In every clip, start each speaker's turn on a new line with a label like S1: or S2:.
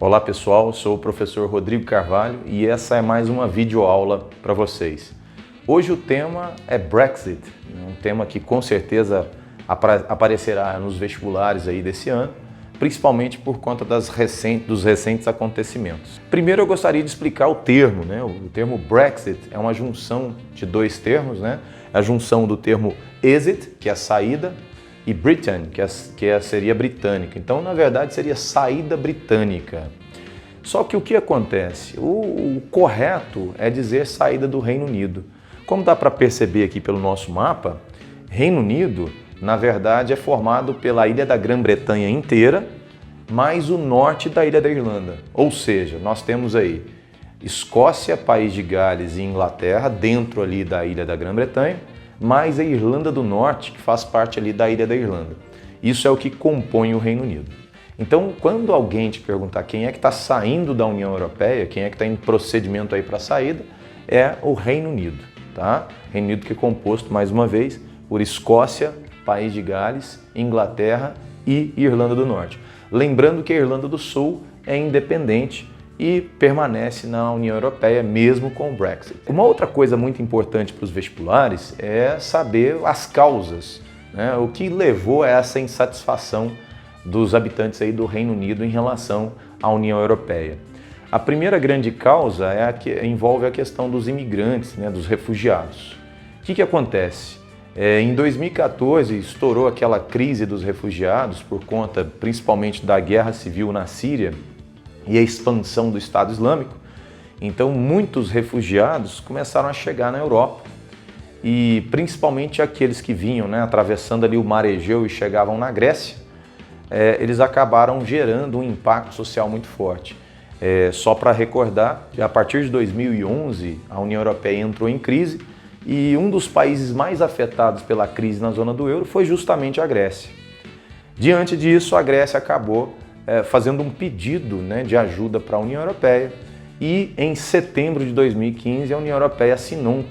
S1: Olá pessoal, sou o professor Rodrigo Carvalho e essa é mais uma videoaula para vocês. Hoje o tema é Brexit, um tema que com certeza aparecerá nos vestibulares aí desse ano, principalmente por conta dos recentes acontecimentos. Primeiro eu gostaria de explicar o termo, O termo Brexit é uma junção de dois termos, A junção do termo exit, que é a saída, e Britain, seria britânica. Então, na verdade, seria saída britânica. Só que o que acontece? O correto é dizer saída do Reino Unido. Como dá para perceber aqui pelo nosso mapa, Reino Unido, na verdade, é formado pela ilha da Grã-Bretanha inteira, mais o norte da ilha da Irlanda. Ou seja, nós temos aí Escócia, País de Gales e Inglaterra dentro ali da ilha da Grã-Bretanha, mais a Irlanda do Norte, que faz parte ali da ilha da Irlanda. Isso é o que compõe o Reino Unido. Então, quando alguém te perguntar quem é que está saindo da União Europeia, quem é que está em procedimento aí para a saída, é o Reino Unido, tá? Reino Unido que é composto, mais uma vez, por Escócia, País de Gales, Inglaterra e Irlanda do Norte. Lembrando que a Irlanda do Sul é independente e permanece na União Europeia mesmo com o Brexit. Uma outra coisa muito importante para os vestibulares é saber as causas, o que levou a essa insatisfação dos habitantes aí do Reino Unido em relação à União Europeia. A primeira grande causa é a que envolve a questão dos imigrantes, dos refugiados. O que acontece? Em 2014 estourou aquela crise dos refugiados por conta principalmente da guerra civil na Síria e a expansão do Estado Islâmico. Então muitos refugiados começaram a chegar na Europa e principalmente aqueles que vinham atravessando ali o Mar Egeu e chegavam na Grécia, eles acabaram gerando um impacto social muito forte. Só para recordar, a partir de 2011 a União Europeia entrou em crise e um dos países mais afetados pela crise na zona do euro foi justamente a Grécia. Diante disso, a Grécia acabou fazendo um pedido de ajuda para a União Europeia e em setembro de 2015 a União Europeia assinou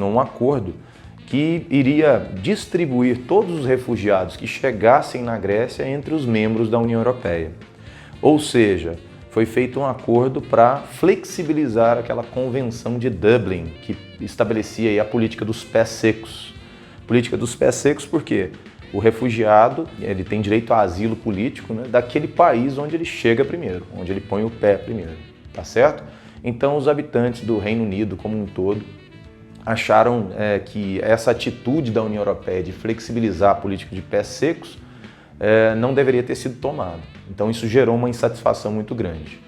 S1: um acordo que iria distribuir todos os refugiados que chegassem na Grécia entre os membros da União Europeia. Ou seja, foi feito um acordo para flexibilizar aquela convenção de Dublin que estabelecia aí a política dos pés secos. Política dos pés secos por quê? O refugiado ele tem direito a asilo político daquele país onde ele chega primeiro, onde ele põe o pé primeiro, tá certo? Então os habitantes do Reino Unido como um todo acharam que essa atitude da União Europeia de flexibilizar a política de pés secos não deveria ter sido tomada. Então isso gerou uma insatisfação muito grande.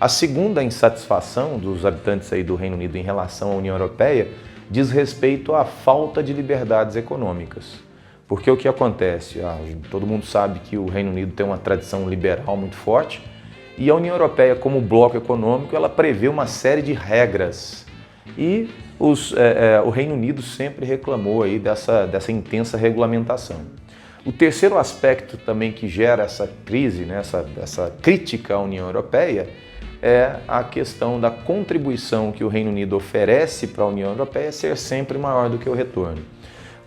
S1: A segunda insatisfação dos habitantes aí do Reino Unido em relação à União Europeia diz respeito à falta de liberdades econômicas. Porque o que acontece? Todo mundo sabe que o Reino Unido tem uma tradição liberal muito forte e a União Europeia, como bloco econômico, ela prevê uma série de regras. E o Reino Unido sempre reclamou aí dessa intensa regulamentação. O terceiro aspecto também que gera essa crise, essa crítica à União Europeia, é a questão da contribuição que o Reino Unido oferece para a União Europeia ser sempre maior do que o retorno.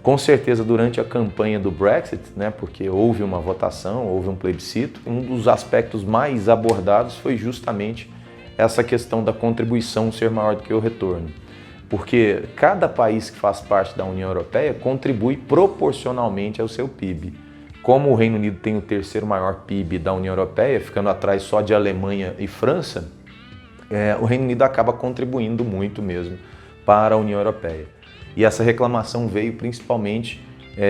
S1: Com certeza, durante a campanha do Brexit, porque houve uma votação, houve um plebiscito, um dos aspectos mais abordados foi justamente essa questão da contribuição ser maior do que o retorno. Porque cada país que faz parte da União Europeia contribui proporcionalmente ao seu PIB. Como o Reino Unido tem o terceiro maior PIB da União Europeia, ficando atrás só de Alemanha e França, o Reino Unido acaba contribuindo muito mesmo para a União Europeia. E essa reclamação veio principalmente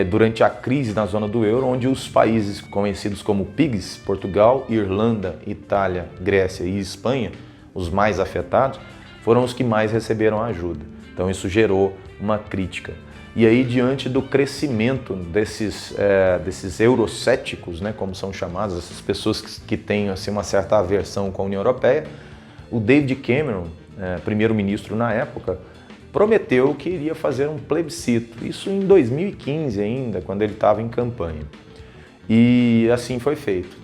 S1: durante a crise na zona do euro, onde os países conhecidos como PIGs, Portugal, Irlanda, Itália, Grécia e Espanha, os mais afetados, foram os que mais receberam ajuda. Então isso gerou uma crítica. E aí, diante do crescimento desses eurocéticos, como são chamados, essas pessoas que têm assim, uma certa aversão com a União Europeia, o David Cameron, primeiro-ministro na época, prometeu que iria fazer um plebiscito, isso em 2015 ainda, quando ele estava em campanha. E assim foi feito.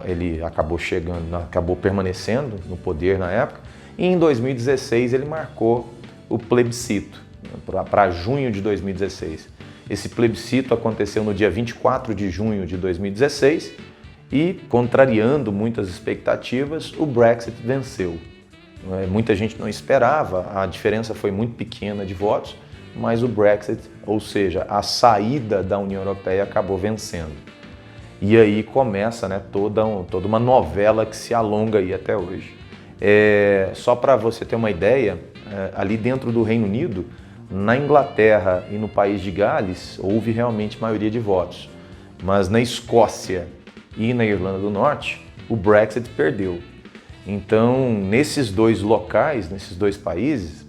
S1: Ele acabou permanecendo no poder na época, e em 2016 ele marcou o plebiscito, para junho de 2016. Esse plebiscito aconteceu no dia 24 de junho de 2016 E, contrariando muitas expectativas, o Brexit venceu. Muita gente não esperava, a diferença foi muito pequena de votos, mas o Brexit, ou seja, a saída da União Europeia, acabou vencendo. E aí começa, né, toda uma novela que se alonga aí até hoje. Só para você ter uma ideia, ali dentro do Reino Unido, na Inglaterra e no país de Gales, houve realmente maioria de votos. Mas na Escócia e na Irlanda do Norte, o Brexit perdeu. Então, nesses dois locais, nesses dois países,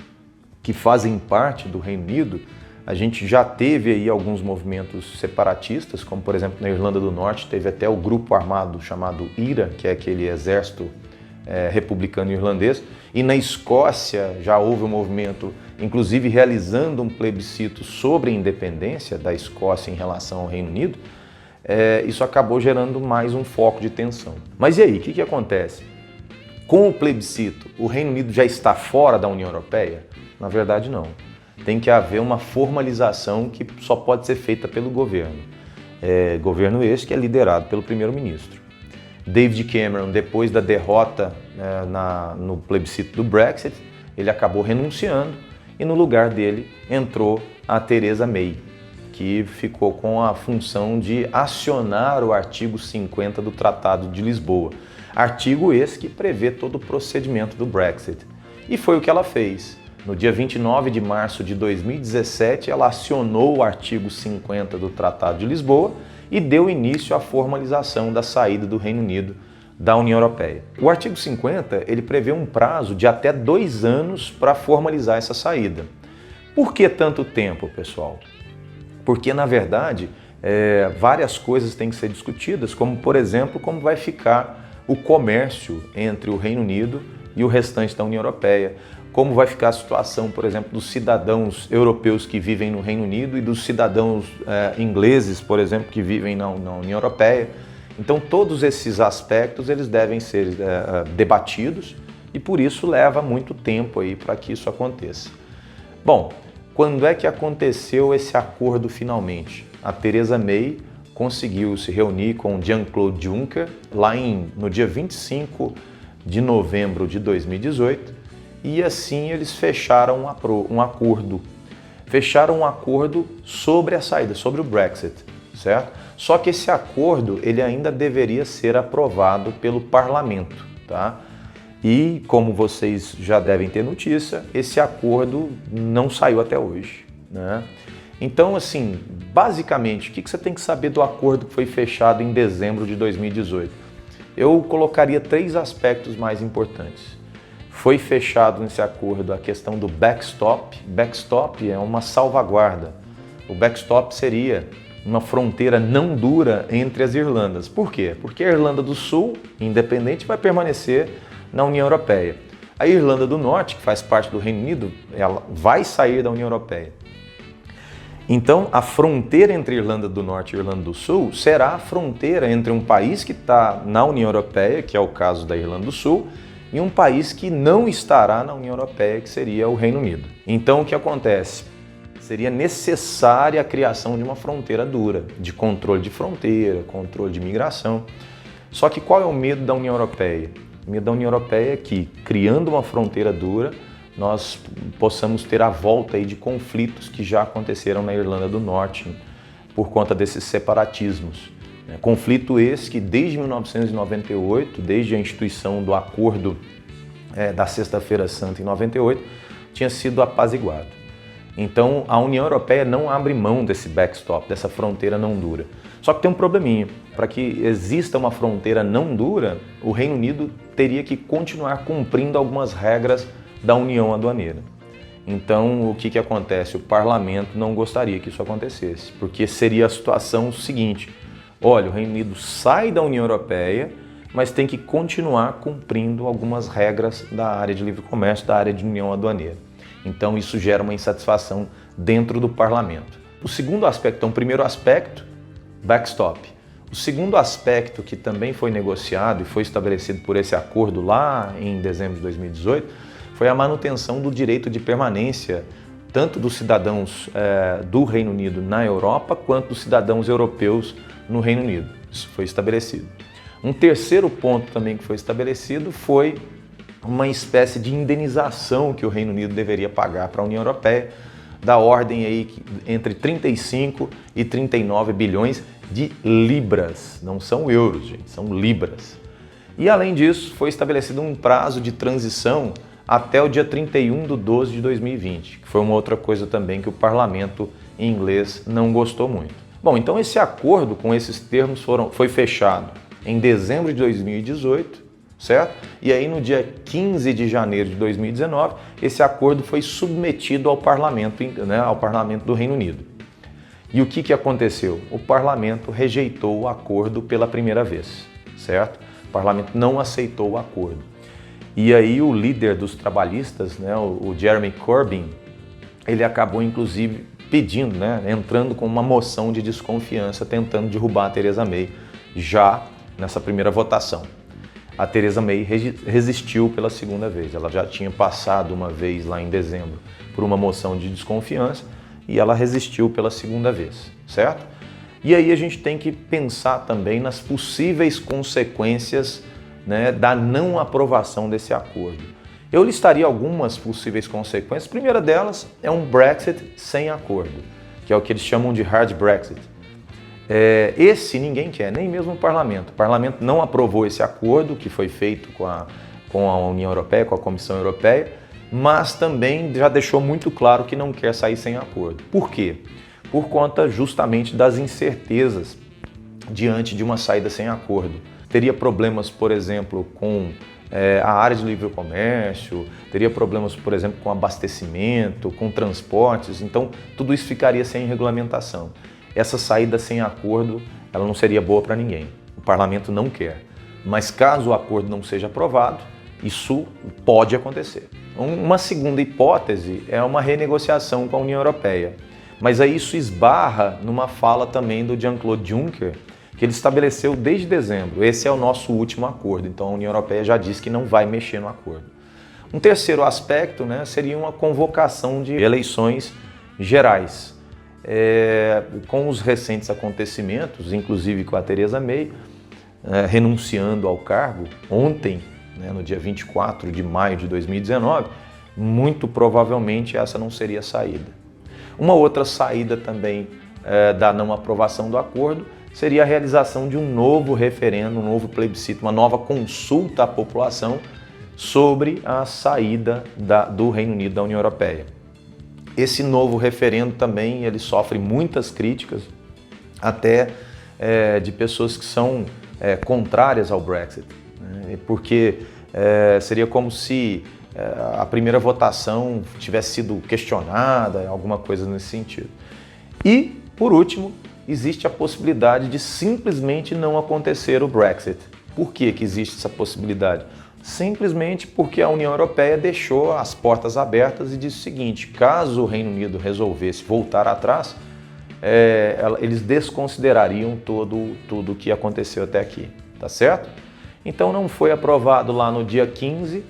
S1: que fazem parte do Reino Unido, a gente já teve aí alguns movimentos separatistas, como por exemplo na Irlanda do Norte teve até o grupo armado chamado IRA, que é aquele exército republicano irlandês, e na Escócia já houve um movimento, inclusive realizando um plebiscito sobre a independência da Escócia em relação ao Reino Unido. Isso acabou gerando mais um foco de tensão. Mas e aí, o que acontece? Com o plebiscito, o Reino Unido já está fora da União Europeia? Na verdade, não. Tem que haver uma formalização que só pode ser feita pelo governo. Governo esse que é liderado pelo primeiro-ministro. David Cameron, depois da derrota no plebiscito do Brexit, ele acabou renunciando e no lugar dele entrou a Theresa May, que ficou com a função de acionar o artigo 50 do Tratado de Lisboa. Artigo esse que prevê todo o procedimento do Brexit. E foi o que ela fez. No dia 29 de março de 2017, ela acionou o artigo 50 do Tratado de Lisboa e deu início à formalização da saída do Reino Unido da União Europeia. O artigo 50 ele prevê um prazo de até 2 anos para formalizar essa saída. Por que tanto tempo, pessoal? Porque, na verdade, várias coisas têm que ser discutidas, como, por exemplo, como vai ficar o comércio entre o Reino Unido e o restante da União Europeia, como vai ficar a situação, por exemplo, dos cidadãos europeus que vivem no Reino Unido e dos cidadãos ingleses, por exemplo, que vivem na União Europeia. Então, todos esses aspectos eles devem ser debatidos e, por isso, leva muito tempo aí para que isso aconteça. Bom, quando é que aconteceu esse acordo finalmente? A Theresa May conseguiu se reunir com Jean-Claude Juncker lá no dia 25 de novembro de 2018 e assim eles fecharam um acordo. Fecharam um acordo sobre a saída, sobre o Brexit, certo? Só que esse acordo ele ainda deveria ser aprovado pelo parlamento, tá? E como vocês já devem ter notícia, esse acordo não saiu até hoje, né? Então, assim, basicamente, o que você tem que saber do acordo que foi fechado em dezembro de 2018? Eu colocaria 3 aspectos mais importantes. Foi fechado nesse acordo a questão do backstop. Backstop é uma salvaguarda. O backstop seria uma fronteira não dura entre as Irlandas. Por quê? Porque a Irlanda do Sul, independente, vai permanecer na União Europeia. A Irlanda do Norte, que faz parte do Reino Unido, ela vai sair da União Europeia. Então, a fronteira entre Irlanda do Norte e Irlanda do Sul será a fronteira entre um país que está na União Europeia, que é o caso da Irlanda do Sul, e um país que não estará na União Europeia, que seria o Reino Unido. Então, o que acontece? Seria necessária a criação de uma fronteira dura, de controle de fronteira, controle de imigração. Só que qual é o medo da União Europeia? O medo da União Europeia é que, criando uma fronteira dura, nós possamos ter a volta aí de conflitos que já aconteceram na Irlanda do Norte por conta desses separatismos. Conflito esse que desde 1998, desde a instituição do Acordo da Sexta-feira Santa em 98, tinha sido apaziguado. Então a União Europeia não abre mão desse backstop, dessa fronteira não dura. Só que tem um probleminha. Para que exista uma fronteira não dura, o Reino Unido teria que continuar cumprindo algumas regras da União Aduaneira. Então, o que acontece? O parlamento não gostaria que isso acontecesse, porque seria a situação seguinte: olha, o Reino Unido sai da União Europeia, mas tem que continuar cumprindo algumas regras da área de livre comércio, da área de União Aduaneira. Então, isso gera uma insatisfação dentro do parlamento. O segundo aspecto, então, o primeiro aspecto, backstop. O segundo aspecto que também foi negociado e foi estabelecido por esse acordo lá em dezembro de 2018 foi a manutenção do direito de permanência tanto dos cidadãos do Reino Unido na Europa quanto dos cidadãos europeus no Reino Unido. Isso foi estabelecido. Um terceiro ponto também que foi estabelecido foi uma espécie de indenização que o Reino Unido deveria pagar para a União Europeia, da ordem aí entre 35 e 39 bilhões de libras. Não são euros, gente, são libras. E além disso, foi estabelecido um prazo de transição até o dia 31/12 de 2020, que foi uma outra coisa também que o parlamento inglês não gostou muito. Bom, então esse acordo com esses termos foi fechado em dezembro de 2018, certo? E aí no dia 15 de janeiro de 2019, esse acordo foi submetido ao parlamento, né, ao parlamento do Reino Unido. E o que aconteceu? O parlamento rejeitou o acordo pela primeira vez, certo? O parlamento não aceitou o acordo. E aí o líder dos trabalhistas, né, o Jeremy Corbyn, ele acabou inclusive pedindo, né, entrando com uma moção de desconfiança, tentando derrubar a Theresa May já nessa primeira votação. A Theresa May resistiu pela segunda vez. Ela já tinha passado uma vez lá em dezembro por uma moção de desconfiança e ela resistiu pela segunda vez, certo? E aí a gente tem que pensar também nas possíveis consequências, né, da não aprovação desse acordo. Eu listaria algumas possíveis consequências. A primeira delas é um Brexit sem acordo, que é o que eles chamam de hard Brexit. Esse ninguém quer, nem mesmo o parlamento. O parlamento não aprovou esse acordo que foi feito com a União Europeia, com a Comissão Europeia, mas também já deixou muito claro que não quer sair sem acordo. Por quê? Por conta justamente das incertezas diante de uma saída sem acordo. Teria problemas, por exemplo, com a área de livre comércio, teria problemas, por exemplo, com abastecimento, com transportes, então tudo isso ficaria sem regulamentação. Essa saída sem acordo, ela não seria boa para ninguém. O parlamento não quer. Mas caso o acordo não seja aprovado, isso pode acontecer. Uma segunda hipótese é uma renegociação com a União Europeia. Mas aí isso esbarra numa fala também do Jean-Claude Juncker, que ele estabeleceu desde dezembro. Esse é o nosso último acordo, então a União Europeia já disse que não vai mexer no acordo. Um terceiro aspecto, né, seria uma convocação de eleições gerais. Com os recentes acontecimentos, inclusive com a Theresa May renunciando ao cargo ontem, né, no dia 24 de maio de 2019, muito provavelmente essa não seria a saída. Uma outra saída também da não aprovação do acordo seria a realização de um novo referendo, um novo plebiscito, uma nova consulta à população sobre a saída do Reino Unido da União Europeia. Esse novo referendo também ele sofre muitas críticas, até de pessoas que são contrárias ao Brexit, né? Porque seria como se a primeira votação tivesse sido questionada, alguma coisa nesse sentido. E, por último, existe a possibilidade de simplesmente não acontecer o Brexit. Por que existe essa possibilidade? Simplesmente porque a União Europeia deixou as portas abertas e disse o seguinte: caso o Reino Unido resolvesse voltar atrás, eles desconsiderariam tudo o que aconteceu até aqui, tá certo? Então não foi aprovado lá no dia 15,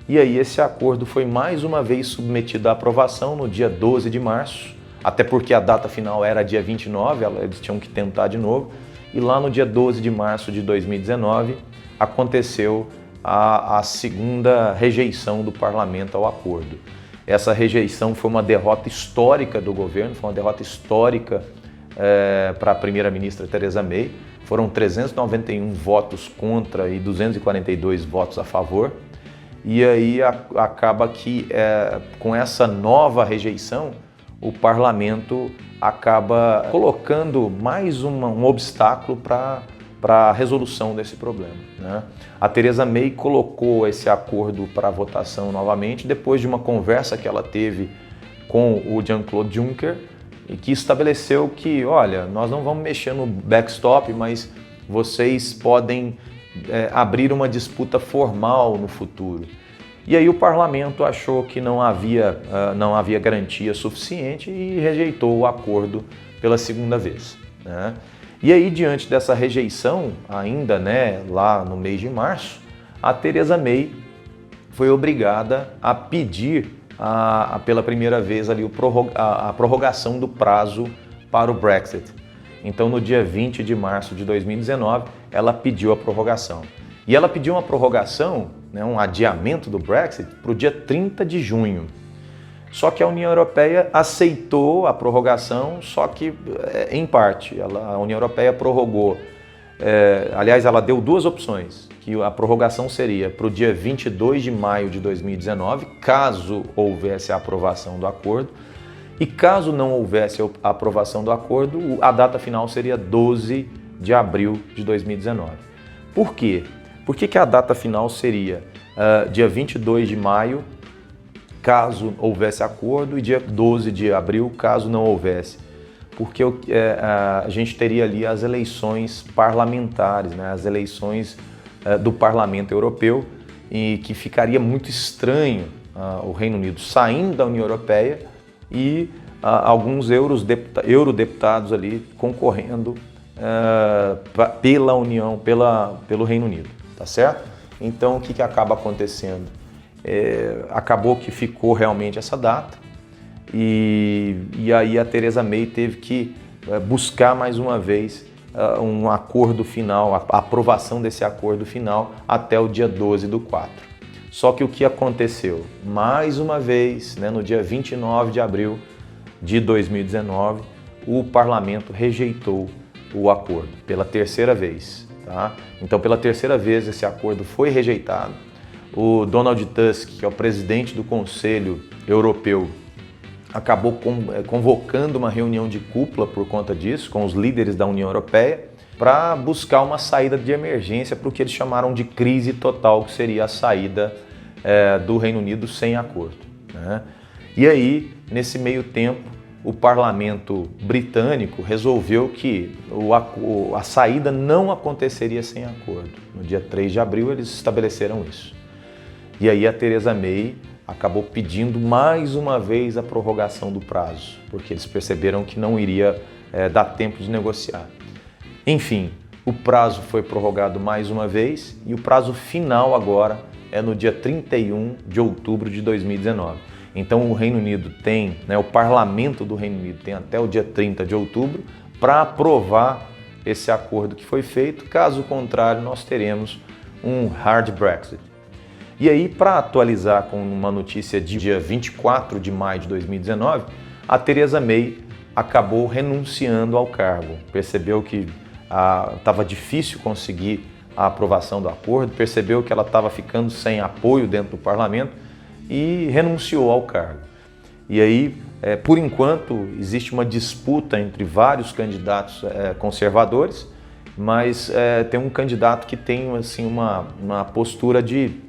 S1: e aí esse acordo foi mais uma vez submetido à aprovação no dia 12 de março, até porque a data final era dia 29, eles tinham que tentar de novo, e lá no dia 12 de março de 2019 aconteceu a segunda rejeição do parlamento ao acordo. Essa rejeição foi uma derrota histórica do governo, foi uma derrota histórica para a primeira-ministra Theresa May. Foram 391 votos contra e 242 votos a favor. E aí acaba que com essa nova rejeição, o parlamento acaba colocando mais um obstáculo para a resolução desse problema, né? A Theresa May colocou esse acordo para votação novamente depois de uma conversa que ela teve com o Jean-Claude Juncker e que estabeleceu que, olha, nós não vamos mexer no backstop, mas vocês podem abrir uma disputa formal no futuro. E aí o parlamento achou que não havia garantia suficiente e rejeitou o acordo pela segunda vez, né? E aí, diante dessa rejeição, ainda, né, lá no mês de março, a Theresa May foi obrigada a pedir pela primeira vez ali a prorrogação do prazo para o Brexit. Então, no dia 20 de março de 2019, ela pediu a prorrogação. E ela pediu uma prorrogação, né, um adiamento do Brexit para o dia 30 de junho. Só que a União Europeia aceitou a prorrogação, só que em parte. A União Europeia prorrogou, aliás, ela deu duas opções, que a prorrogação seria para o dia 22 de maio de 2019, caso houvesse a aprovação do acordo, e caso não houvesse a aprovação do acordo, a data final seria 12 de abril de 2019. Por quê? Por que a data final seria dia 22 de maio, caso houvesse acordo, e dia 12 de abril, caso não houvesse? Porque a gente teria ali as eleições parlamentares, né? As eleições do Parlamento Europeu, e que ficaria muito estranho o Reino Unido saindo da União Europeia e alguns eurodeputados ali concorrendo pela União, pelo Reino Unido, tá certo? Então o que acaba acontecendo? Acabou que ficou realmente essa data e aí a Theresa May teve que buscar mais uma vez um acordo final, a aprovação desse acordo final até o dia 12/4. Só que o que aconteceu? Mais uma vez, né, no dia 29 de abril de 2019, o parlamento rejeitou o acordo pela terceira vez. Tá? Então, pela terceira vez, esse acordo foi rejeitado. O Donald Tusk, que é o presidente do Conselho Europeu, acabou convocando uma reunião de cúpula por conta disso, com os líderes da União Europeia, para buscar uma saída de emergência para o que eles chamaram de crise total, que seria a saída do Reino Unido sem acordo, né? E aí, nesse meio tempo, o parlamento britânico resolveu que a saída não aconteceria sem acordo. No dia 3 de abril eles estabeleceram isso. E aí a Theresa May acabou pedindo mais uma vez a prorrogação do prazo, porque eles perceberam que não iria dar tempo de negociar. Enfim, o prazo foi prorrogado mais uma vez e o prazo final agora é no dia 31 de outubro de 2019. Então o Reino Unido tem, o Parlamento do Reino Unido tem até o dia 30 de outubro para aprovar esse acordo que foi feito. Caso contrário, nós teremos um hard Brexit. E aí, para atualizar com uma notícia de dia 24 de maio de 2019, a Theresa May acabou renunciando ao cargo. Percebeu que estava difícil conseguir a aprovação do acordo, percebeu que ela estava ficando sem apoio dentro do parlamento e renunciou ao cargo. E aí, por enquanto, existe uma disputa entre vários candidatos conservadores, mas tem um candidato que tem assim, uma postura de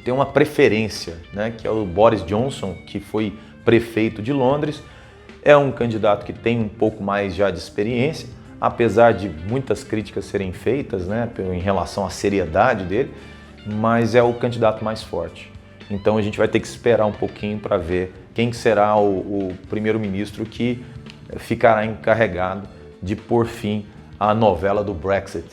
S1: ter uma preferência, né, que é o Boris Johnson, que foi prefeito de Londres. É um candidato que tem um pouco mais já de experiência, apesar de muitas críticas serem feitas, né, em relação à seriedade dele, mas é o candidato mais forte. Então a gente vai ter que esperar um pouquinho para ver quem será o primeiro-ministro que ficará encarregado de pôr fim à novela do Brexit.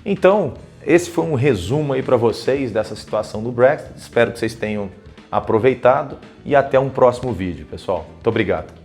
S1: Então, esse foi um resumo aí para vocês dessa situação do Brexit. Espero que vocês tenham aproveitado e até um próximo vídeo, pessoal. Muito obrigado.